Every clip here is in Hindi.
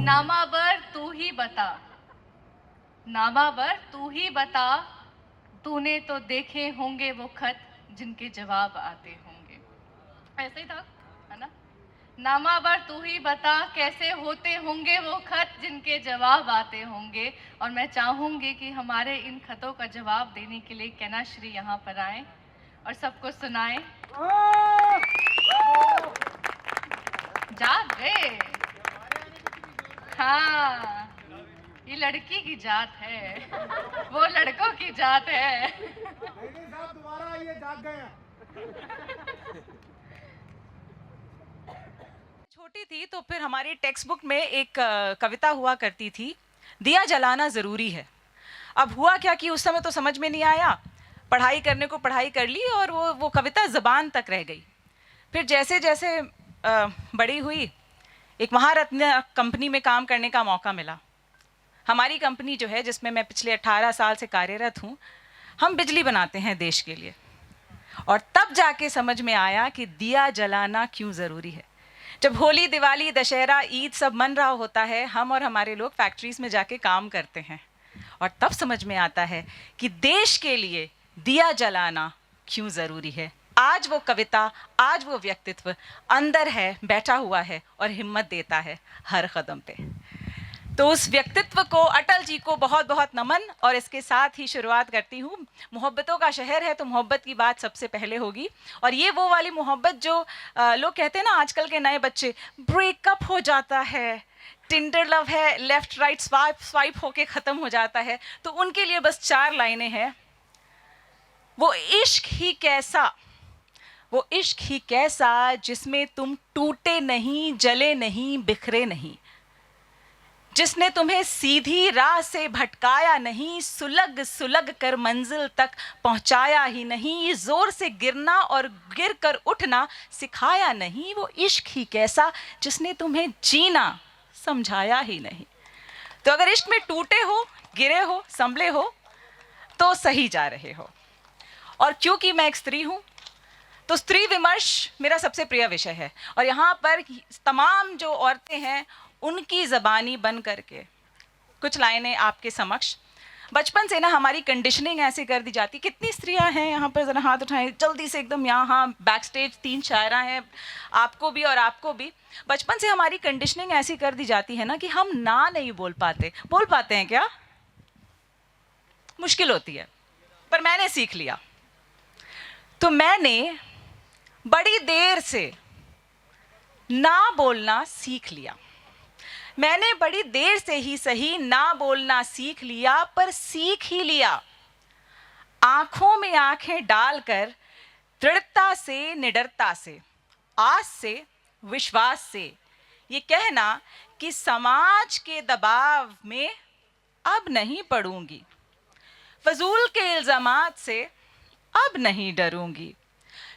नामावर तू ही बता, नामावर तू ही बता, तूने तो देखे होंगे वो खत जिनके जवाब आते होंगे। ऐसे ही था, है ना? नामावर तू ही बता, कैसे होते होंगे वो खत जिनके जवाब आते होंगे। और मैं चाहूंगी कि हमारे इन खतों का जवाब देने के लिए कैना श्री यहाँ पर आए और सबको सुनाएं। जाग गए। हाँ, ये लड़की की जात है, वो लड़कों की जात है। नहीं साहब, दोबारा आइए, जाग गए हैं। छोटी थी तो फिर हमारी टेक्स्ट बुक में एक कविता हुआ करती थी, दिया जलाना ज़रूरी है। अब हुआ क्या कि उस समय तो समझ में नहीं आया, पढ़ाई करने को पढ़ाई कर ली और वो कविता ज़बान तक रह गई। फिर जैसे जैसे बड़ी हुई, एक महारत्न कंपनी में काम करने का मौका मिला। हमारी कंपनी जो है, जिसमें मैं पिछले 18 साल से कार्यरत हूँ, हम बिजली बनाते हैं देश के लिए। और तब जाके समझ में आया कि दिया जलाना क्यों ज़रूरी है। जब होली, दिवाली, दशहरा, ईद सब मन रहा होता है, हम और हमारे लोग फैक्ट्रीज में जाके काम करते हैं और तब समझ में आता है कि देश के लिए दिया जलाना क्यों ज़रूरी है। आज वो कविता, आज वो व्यक्तित्व अंदर है, बैठा हुआ है और हिम्मत देता है हर कदम पे। तो उस व्यक्तित्व को, अटल जी को बहुत बहुत नमन। और इसके साथ ही शुरुआत करती हूँ। मोहब्बतों का शहर है तो मोहब्बत की बात सबसे पहले होगी। और ये वो वाली मोहब्बत जो लोग कहते हैं ना, आजकल के नए बच्चे, ब्रेकअप हो जाता है, टिंडर लव है, लेफ्ट राइट स्वाइप होके ख़त्म हो जाता है। तो उनके लिए बस 4 लाइनें हैं। वो इश्क ही कैसा, वो इश्क ही कैसा जिसमें तुम टूटे नहीं, जले नहीं, बिखरे नहीं, जिसने तुम्हें सीधी राह से भटकाया नहीं, सुलग सुलग कर मंजिल तक पहुंचाया ही नहीं, जोर से गिरना और गिर कर उठना सिखाया नहीं। वो इश्क ही कैसा जिसने तुम्हें जीना समझाया ही नहीं। तो अगर इश्क में टूटे हो, गिरे हो, संभले हो तो सही जा रहे हो। और क्योंकि मैं एक स्त्री हूँ तो स्त्री विमर्श मेरा सबसे प्रिय विषय है। और यहाँ पर तमाम जो औरतें हैं उनकी ज़बानी बन करके कुछ लाइनें आपके समक्ष। बचपन से ना हमारी कंडीशनिंग ऐसे कर दी जाती। कितनी स्त्रियां हैं यहाँ पर, ज़रा हाथ उठाएं जल्दी से एकदम। यहाँ बैक स्टेज 3 शायरा हैं, आपको भी और आपको भी। बचपन से हमारी कंडीशनिंग ऐसी कर दी जाती है ना कि हम ना नहीं बोल पाते। बोल पाते हैं क्या? मुश्किल होती है, पर मैंने सीख लिया। तो मैंने बड़ी देर से ना बोलना सीख लिया। मैंने बड़ी देर से ही सही ना बोलना सीख लिया, पर सीख ही लिया। आंखों में आंखें डालकर, दृढ़ता से, निडरता से, आस से, विश्वास से ये कहना कि समाज के दबाव में अब नहीं पड़ूंगी, फजूल के इल्जामात से अब नहीं डरूंगी,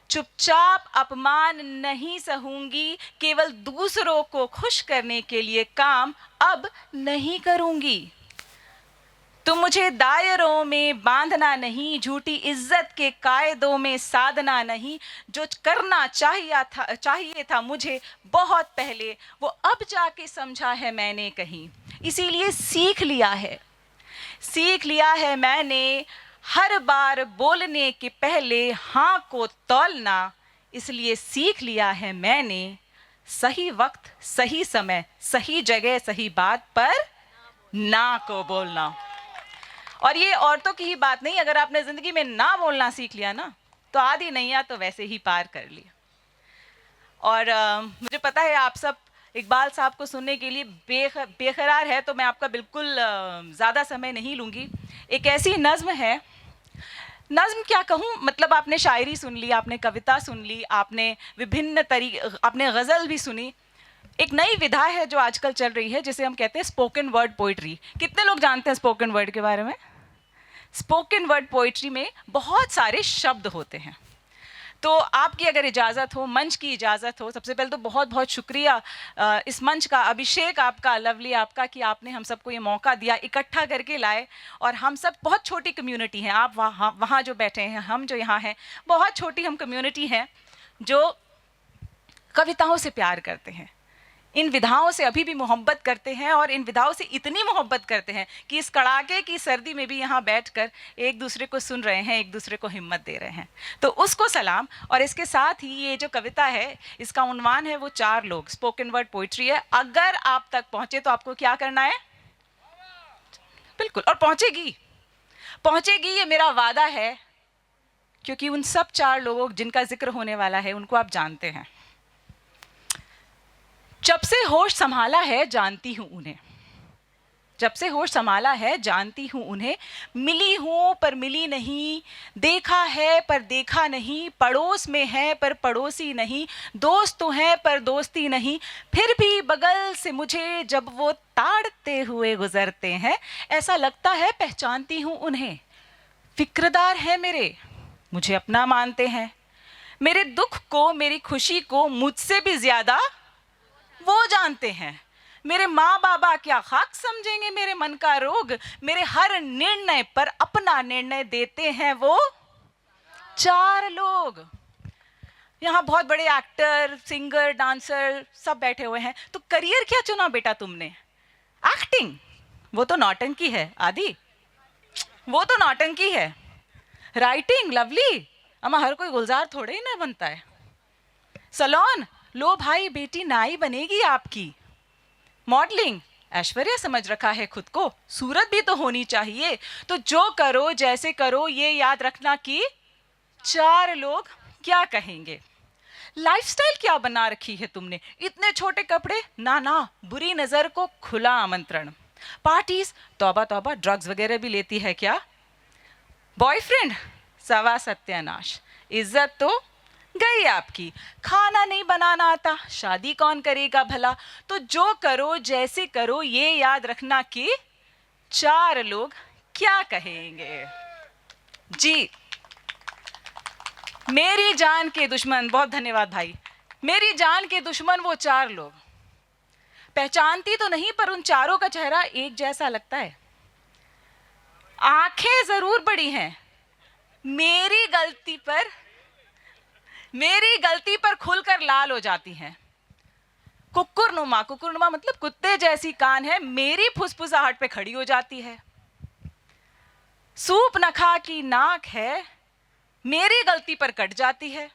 चुपचाप अपमान नहीं सहूंगी, केवल दूसरों को खुश करने के लिए काम अब नहीं करूंगी। तुम मुझे दायरों में बांधना नहीं, झूठी इज्जत के कायदों में साधना नहीं। जो करना चाहिए था मुझे बहुत पहले, वो अब जाके समझा है मैंने कहीं। इसीलिए सीख लिया है मैंने हर बार बोलने के पहले हाँ को तौलना। इसलिए सीख लिया है मैंने सही वक्त, सही समय, सही जगह, सही बात पर ना को बोलना। और ये औरतों की ही बात नहीं, अगर आपने ज़िंदगी में ना बोलना सीख लिया ना तो आधी नैया तो वैसे ही पार कर लिया। और मुझे पता है आप सब इकबाल साहब को सुनने के लिए बेकरार है, तो मैं आपका बिल्कुल ज़्यादा समय नहीं लूँगी। एक ऐसी नज़्म है, नज़्म क्या कहूँ, मतलब आपने शायरी सुन ली, आपने कविता सुन ली, आपने विभिन्न आपने गज़ल भी सुनी। एक नई विधा है जो आजकल चल रही है, जिसे हम कहते हैं स्पोकन वर्ड पोइट्री। कितने लोग जानते हैं स्पोकन वर्ड के बारे में? स्पोकन वर्ड पोइट्री में बहुत सारे शब्द होते हैं। तो आपकी अगर इजाज़त हो, मंच की इजाज़त हो, सबसे पहले तो बहुत बहुत शुक्रिया इस मंच का, अभिषेक आपका, लवली आपका, कि आपने हम सबको ये मौका दिया, इकट्ठा करके लाए। और हम सब बहुत छोटी कम्युनिटी हैं, आप वहाँ जो बैठे हैं, हम जो यहाँ हैं, बहुत छोटी हम कम्युनिटी हैं जो कविताओं से प्यार करते हैं, इन विधाओं से अभी भी मोहब्बत करते हैं, और इन विधाओं से इतनी मोहब्बत करते हैं कि इस कड़ाके की सर्दी में भी यहाँ बैठकर एक दूसरे को सुन रहे हैं, एक दूसरे को हिम्मत दे रहे हैं। तो उसको सलाम। और इसके साथ ही ये जो कविता है, इसका उन्वान है वो 4 लोग, स्पोकन वर्ड पोइट्री है। अगर आप तक पहुँचे तो आपको क्या करना है? बिल्कुल, और पहुँचेगी, पहुँचेगी, ये मेरा वादा है, क्योंकि उन सब 4 लोगों जिनका जिक्र होने वाला है उनको आप जानते हैं। जब से होश संभाला है जानती हूँ उन्हें, जब से होश संभाला है जानती हूँ उन्हें, मिली हूँ पर मिली नहीं, देखा है पर देखा नहीं, पड़ोस में है पर पड़ोसी नहीं, दोस्त तो हैं पर दोस्ती नहीं, फिर भी बगल से मुझे जब वो ताड़ते हुए गुजरते हैं, ऐसा लगता है पहचानती हूँ उन्हें। फिक्रदार है मेरे, मुझे अपना मानते हैं, मेरे दुख को मेरी खुशी को मुझसे भी ज्यादा वो जानते हैं। मेरे माँ बाबा क्या खाक समझेंगे मेरे मन का रोग, मेरे हर निर्णय पर अपना निर्णय देते हैं वो 4 लोग। यहाँ बहुत बड़े एक्टर, सिंगर, डांसर सब बैठे हुए हैं। तो करियर क्या चुना बेटा तुमने? एक्टिंग? वो तो नौटंकी है आदि, वो तो नौटंकी है। राइटिंग? लवली, अमा हर कोई गुलजार थोड़े ही ना बनता है। सलोन? लो भाई बेटी नाई बनेगी आपकी। मॉडलिंग? ऐश्वर्या समझ रखा है खुद को, सूरत भी तो होनी चाहिए। तो जो करो जैसे करो ये याद रखना कि 4 लोग क्या कहेंगे। लाइफस्टाइल क्या बना रखी है तुमने? इतने छोटे कपड़े? ना ना, बुरी नजर को खुला आमंत्रण। पार्टीज? तौबा तौबा, ड्रग्स वगैरह भी लेती है क्या? बॉयफ्रेंड? सवा सत्यानाश। इज्जत तो गई आपकी। खाना नहीं बनाना आता, शादी कौन करेगा भला। तो जो करो जैसे करो ये याद रखना कि 4 लोग क्या कहेंगे। जी, मेरी जान के दुश्मन, बहुत धन्यवाद भाई, मेरी जान के दुश्मन वो 4 लोग। पहचानती तो नहीं पर उन चारों का चेहरा एक जैसा लगता है। आंखें जरूर बड़ी हैं, मेरी गलती पर खुलकर लाल हो जाती हैं। कुकुरनुमा, कुकुरनुमा मतलब कुत्ते जैसी कान है, मेरी फुसफुसाहट पे खड़ी हो जाती है। सूप नखा की नाक है, मेरी गलती पर कट जाती है।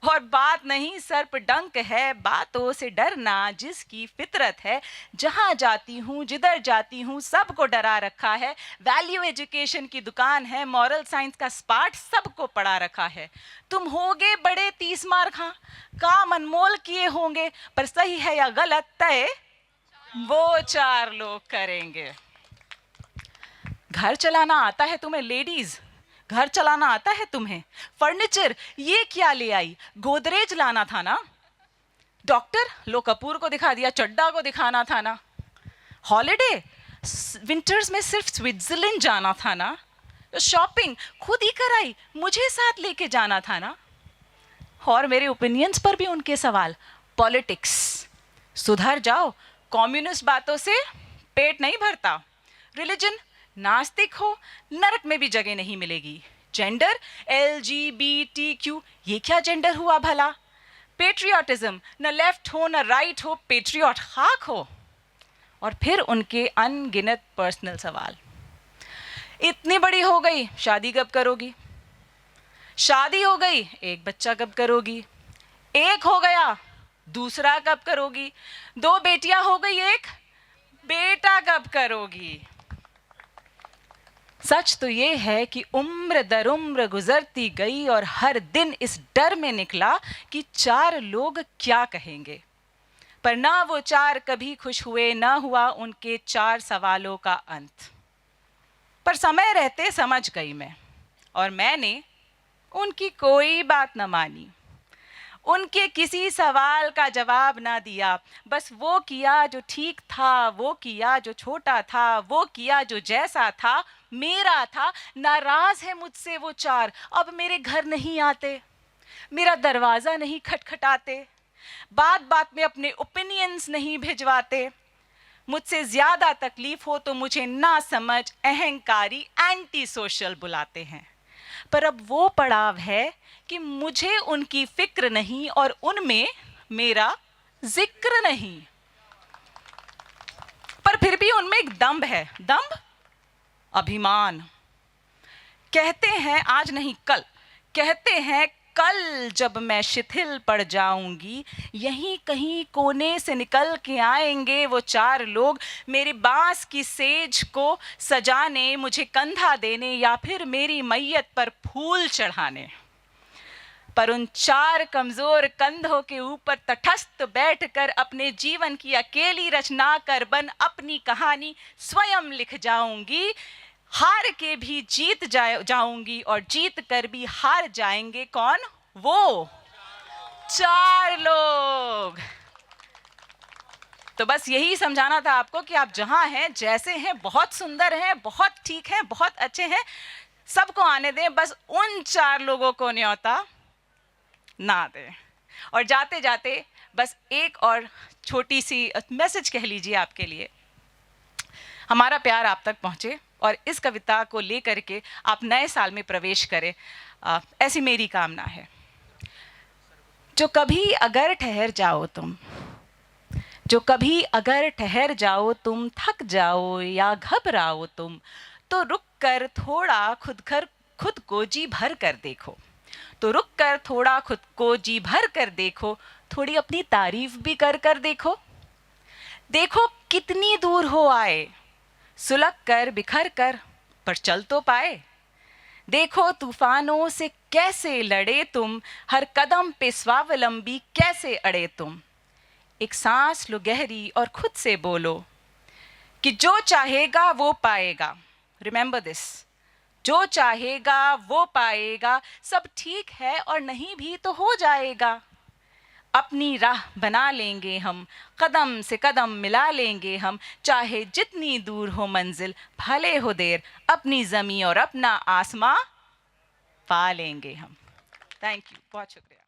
और बात नहीं सर्प डंक है, बातों से डरना जिसकी फितरत है। जहां जाती हूँ जिधर जाती हूँ सबको डरा रखा है। वैल्यू एजुकेशन की दुकान है, मॉरल साइंस का स्पार्ट सबको पढ़ा रखा है। तुम होगे बड़े 30 मार खां, काम अनमोल किए होंगे, पर सही है या गलत तय वो 4 लोग करेंगे। घर चलाना आता है तुम्हें लेडीज? घर चलाना आता है तुम्हें? फर्नीचर ये क्या ले आई? गोदरेज लाना था ना। डॉक्टर? लो कपूर को दिखा दिया, चड्डा को दिखाना था ना। हॉलिडे? विंटर्स में सिर्फ स्विट्जरलैंड जाना था ना। शॉपिंग खुद ही कराई, मुझे साथ लेके जाना था ना। और मेरे ओपिनियंस पर भी उनके सवाल। पॉलिटिक्स? सुधर जाओ, कम्युनिस्ट बातों से पेट नहीं भरता। रिलीजन? नास्तिक हो नरक में भी जगह नहीं मिलेगी। जेंडर? LGBTQ, ये क्या जेंडर हुआ भला? पेट्रियाटिज्म? न लेफ्ट हो न राइट हो, पेट्रियट खाक हो। और फिर उनके अनगिनत पर्सनल सवाल। इतनी बड़ी हो गई, शादी कब करोगी? शादी हो गई, एक बच्चा कब करोगी? एक हो गया, दूसरा कब करोगी? 2 बेटियां हो गई, एक बेटा कब करोगी? सच तो ये है कि उम्र दर उम्र गुजरती गई और हर दिन इस डर में निकला कि 4 लोग क्या कहेंगे। पर ना वो 4 कभी खुश हुए, ना हुआ उनके 4 सवालों का अंत। पर समय रहते समझ गई मैं, और मैंने उनकी कोई बात न मानी। उनके किसी सवाल का जवाब ना दिया, बस वो किया जो ठीक था, वो किया जो छोटा था, वो किया जो जैसा था, मेरा था। नाराज है मुझसे वो 4, अब मेरे घर नहीं आते, मेरा दरवाजा नहीं खटखटाते, बात बात में अपने ओपिनियंस नहीं भिजवाते। मुझसे ज्यादा तकलीफ हो तो मुझे ना समझ, अहंकारी, एंटी सोशल बुलाते हैं। पर अब वो पड़ाव है कि मुझे उनकी फिक्र नहीं और उनमें मेरा जिक्र नहीं। फिर भी उनमें एक दम्भ है। दम्भ, अभिमान। कहते हैं आज नहीं कल, कहते हैं कल जब मैं शिथिल पड़ जाऊंगी, यहीं कहीं कोने से निकल के आएंगे वो 4 लोग, मेरे बांस की सेज को सजाने, मुझे कंधा देने या फिर मेरी मैयत पर फूल चढ़ाने। पर उन 4 कमजोर कंधों के ऊपर तटस्थ बैठकर अपने जीवन की अकेली रचना कर बन अपनी कहानी स्वयं लिख जाऊंगी। हार के भी जीत जाऊंगी और जीत कर भी हार जाएंगे कौन? वो 4 लोग। तो बस यही समझाना था आपको कि आप जहां हैं, जैसे हैं, बहुत सुंदर हैं, बहुत ठीक हैं, बहुत अच्छे हैं, सबको आने दें, बस उन 4 लोगों को न्योता ना दें। और जाते जाते बस एक और छोटी सी मैसेज कह लीजिए आपके लिए। हमारा प्यार आप तक पहुंचे और इस कविता को लेकर के आप नए साल में प्रवेश करें, ऐसी मेरी कामना है। जो कभी अगर ठहर जाओ तुम, जो कभी अगर ठहर जाओ तुम, थक जाओ या घबराओ तुम, तो रुक कर थोड़ा खुद को जी भर कर देखो, तो रुक कर थोड़ा खुद को जी भर कर देखो, थोड़ी अपनी तारीफ भी कर कर देखो। देखो कितनी दूर हो आए, सुलग कर बिखर कर, पर चल तो पाए। देखो तूफानों से कैसे लड़े तुम, हर कदम पे स्वावलंबी कैसे अड़े तुम। एक सांस लो गहरी और खुद से बोलो कि जो चाहेगा वो पाएगा। रिमेंबर दिस, जो चाहेगा वो पाएगा, सब ठीक है और नहीं भी तो हो जाएगा। अपनी राह बना लेंगे हम, कदम से कदम मिला लेंगे हम, चाहे जितनी दूर हो मंजिल, भले हो देर, अपनी ज़मीं और अपना आसमां पा लेंगे हम। थैंक यू, बहुत शुक्रिया।